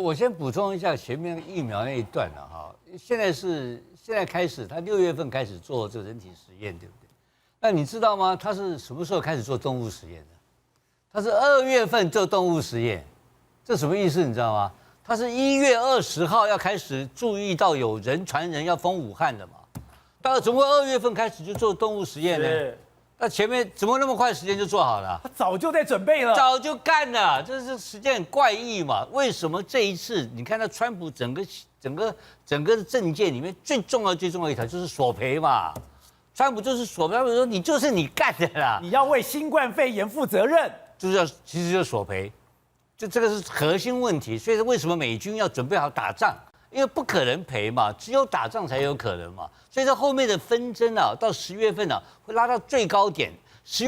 我先补充一下前面疫苗那一段了哈。现在开始，他6月份开始做这个人体实验，对不对？那你知道吗？他是什么时候开始做动物实验的？他是2月份做动物实验，这什么意思？你知道吗？他是1月20号要开始注意到有人传人要封武汉的嘛。到怎么会2月份开始就做动物实验呢？那前面怎么那么快时间就做好了？他早就在准备了，早就干了，这是时间很怪异嘛？为什么这一次你看到川普整个政见里面最重要的一条就是索赔嘛？川普就是索赔，他说你就是你干的啦，你要为新冠肺炎负责任，其实就是索赔，就这个是核心问题。所以为什么美军要准备好打仗？因为不可能赔嘛，只有打仗才有可能嘛。所以在后面的纷争啊，到10月份啊，会拉到最高点。